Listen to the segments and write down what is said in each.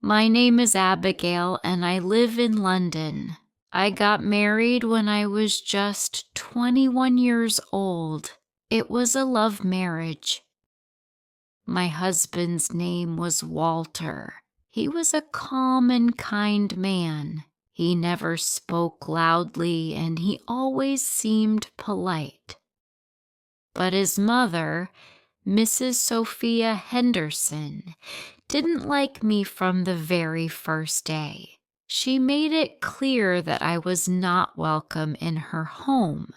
My name is Abigail and I live in London. I got married when I was just 21 years old. It was a love marriage. My husband's name was Walter. He was a calm and kind man. He never spoke loudly and he always seemed polite. But his mother, Mrs. Sophia Henderson, didn't like me from the very first day. She made it clear that I was not welcome in her home.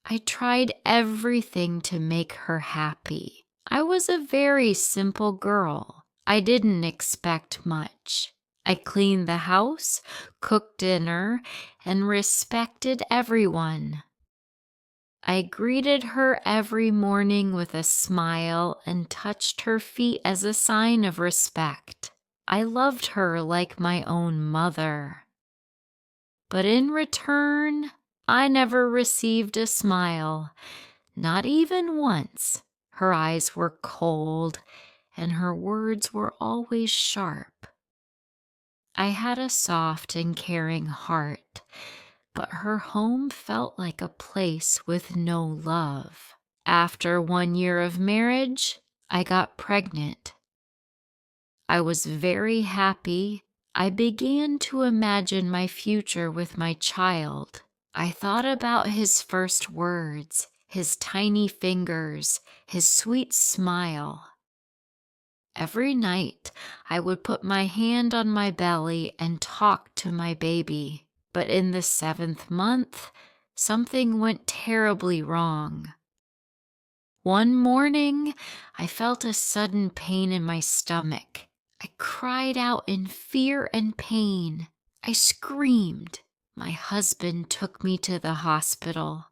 I tried everything to make her happy. I was a very simple girl. I didn't expect much. I cleaned the house, cooked dinner, and respected everyone. I greeted her every morning with a smile and touched her feet as a sign of respect. I loved her like my own mother. But in return, I never received a smile, not even once. Her eyes were cold, and her words were always sharp. I had a soft and caring heart, but her home felt like a place with no love. After 1 year of marriage, I got pregnant. I was very happy. I began to imagine my future with my child. I thought about his first words, his tiny fingers, his sweet smile. Every night, I would put my hand on my belly and talk to my baby. But in the 7th month, something went terribly wrong. One morning, I felt a sudden pain in my stomach. I cried out in fear and pain. I screamed. My husband took me to the hospital.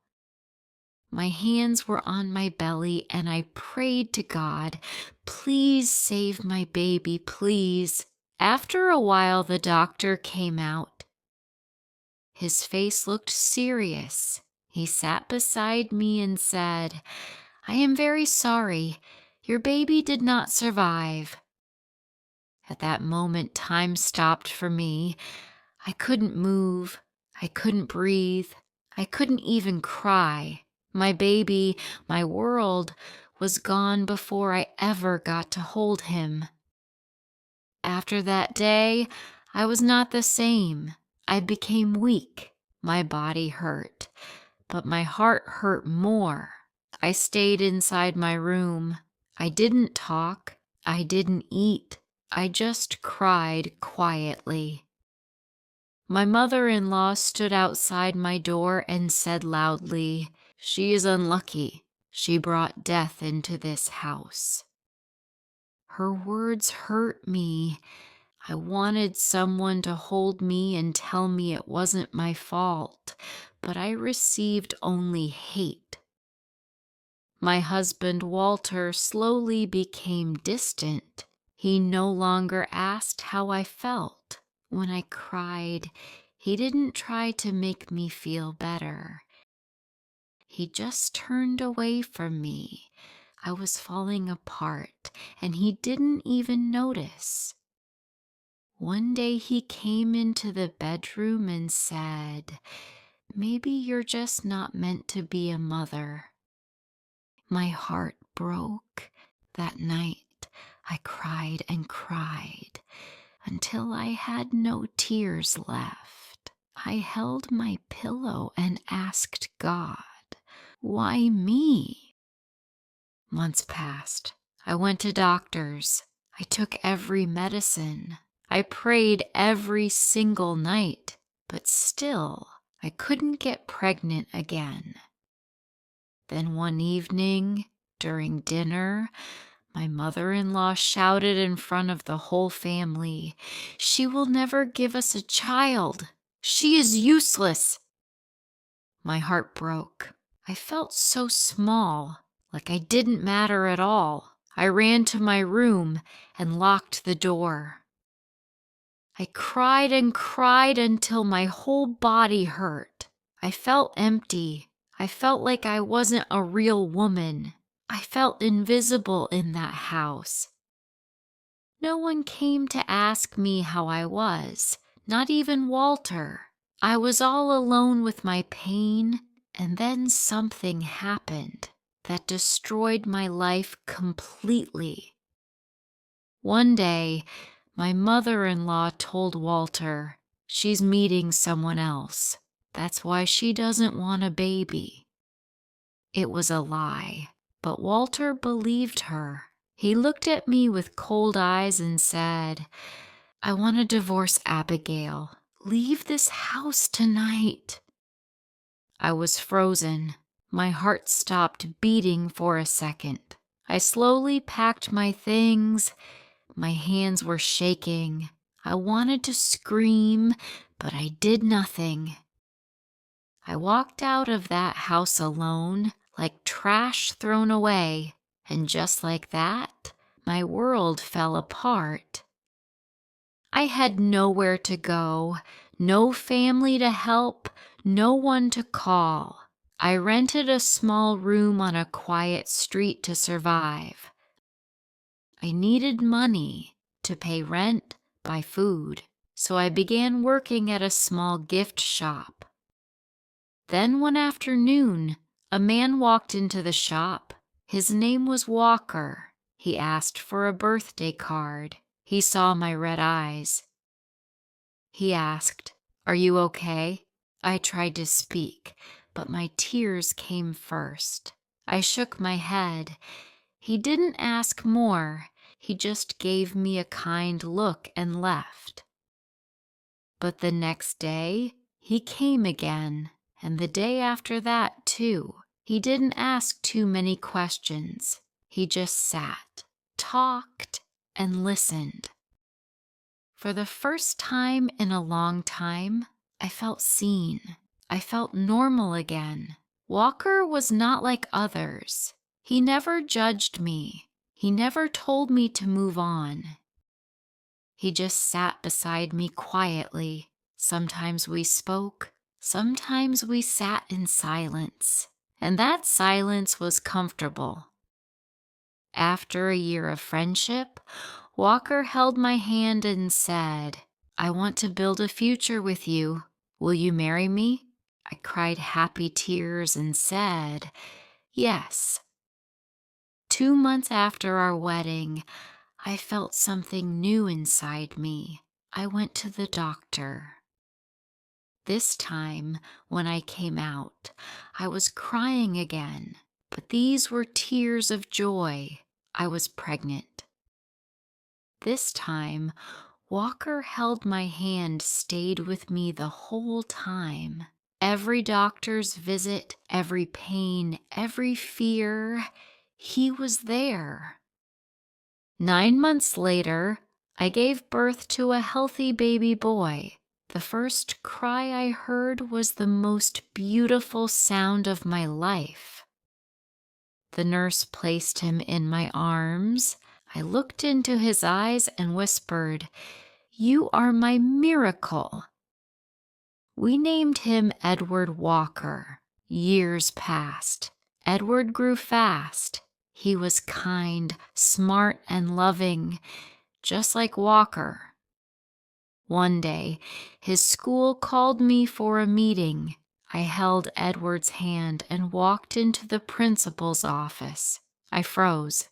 My hands were on my belly and I prayed to God, please save my baby, please. After a while, the doctor came out. His face looked serious. He sat beside me and said, I am very sorry. Your baby did not survive. At that moment, time stopped for me. I couldn't move. I couldn't breathe. I couldn't even cry. My baby, my world, was gone before I ever got to hold him. After that day, I was not the same. I became weak. My body hurt, but my heart hurt more. I stayed inside my room. I didn't talk. I didn't eat. I just cried quietly. My mother-in-law stood outside my door and said loudly, "She is unlucky. She brought death into this house." Her words hurt me. I wanted someone to hold me and tell me it wasn't my fault, but I received only hate. My husband, Walter, slowly became distant. He no longer asked how I felt. When I cried, he didn't try to make me feel better. He just turned away from me. I was falling apart, and he didn't even notice. One day he came into the bedroom and said, "Maybe you're just not meant to be a mother." My heart broke. That night, I cried and cried until I had no tears left. I held my pillow and asked God, "Why me?" Months passed. I went to doctors. I took every medicine. I prayed every single night, but still I couldn't get pregnant again. Then one evening, during dinner, my mother-in-law shouted in front of the whole family, "She will never give us a child. She is useless." My heart broke. I felt so small, like I didn't matter at all. I ran to my room and locked the door. I cried and cried until my whole body hurt. I felt empty. I felt like I wasn't a real woman. I felt invisible in that house. No one came to ask me how I was, not even Walter. I was all alone with my pain, and then something happened that destroyed my life completely. One day, my mother-in-law told Walter she's meeting someone else. That's why she doesn't want a baby. It was a lie, but Walter believed her. He looked at me with cold eyes and said, "I want to divorce Abigail. Leave this house tonight." I was frozen. My heart stopped beating for a second. I slowly packed my things. My hands were shaking. I wanted to scream, but I did nothing. I walked out of that house alone, like trash thrown away, and just like that, my world fell apart. I had nowhere to go, no family to help, no one to call. I rented a small room on a quiet street to survive. I needed money to pay rent, buy food, so I began working at a small gift shop. Then one afternoon, a man walked into the shop. His name was Walker. He asked for a birthday card. He saw my red eyes. He asked, "Are you okay?" I tried to speak, but my tears came first. I shook my head. He didn't ask more. He just gave me a kind look and left. But the next day, he came again, and the day after that, too. He didn't ask too many questions. He just sat, talked, and listened. For the first time in a long time, I felt seen. I felt normal again. Walker was not like others. He never judged me. He never told me to move on. He just sat beside me quietly. Sometimes we spoke, sometimes we sat in silence, and that silence was comfortable. After a year of friendship, Walker held my hand and said, "I want to build a future with you. Will you marry me?" I cried happy tears and said, "Yes." 2 months after our wedding, I felt something new inside me. I went to the doctor. This time, when I came out, I was crying again, but these were tears of joy. I was pregnant. This time, Walker held my hand, stayed with me the whole time. Every doctor's visit, every pain, every fear, he was there. 9 months later, I gave birth to a healthy baby boy. The first cry I heard was the most beautiful sound of my life. The nurse placed him in my arms. I looked into his eyes and whispered, "You are my miracle." We named him Edward Walker. Years passed. Edward grew fast. He was kind, smart, and loving, just like Walker. One day, his school called me for a meeting. I held Edward's hand and walked into the principal's office. I froze.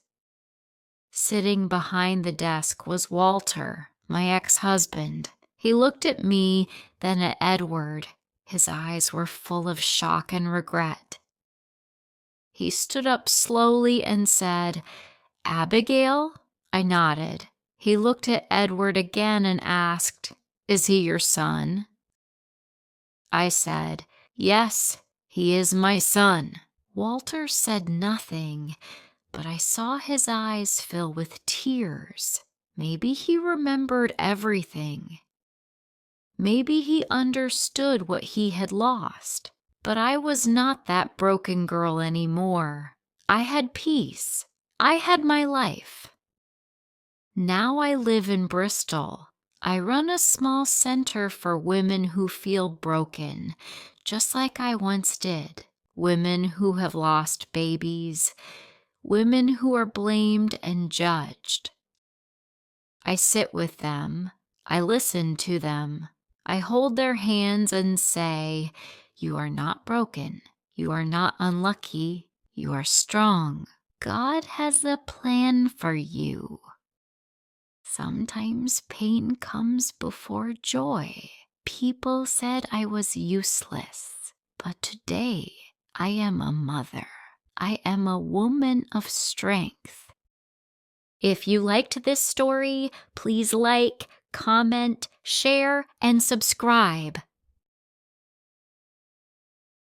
Sitting behind the desk was Walter, my ex-husband. He looked at me, then at Edward. His eyes were full of shock and regret. He stood up slowly and said, "Abigail?" I nodded. He looked at Edward again and asked, "Is he your son?" I said, "Yes, he is my son." Walter said nothing, but I saw his eyes fill with tears. Maybe he remembered everything. Maybe he understood what he had lost. But I was not that broken girl anymore. I had peace. I had my life. Now I live in Bristol. I run a small center for women who feel broken, just like I once did. Women who have lost babies, women who are blamed and judged. I sit with them. I listen to them. I hold their hands and say, "You are not broken. You are not unlucky. You are strong. God has a plan for you." Sometimes pain comes before joy. People said I was useless, but today I am a mother. I am a woman of strength. If you liked this story, please like, comment, share, and subscribe.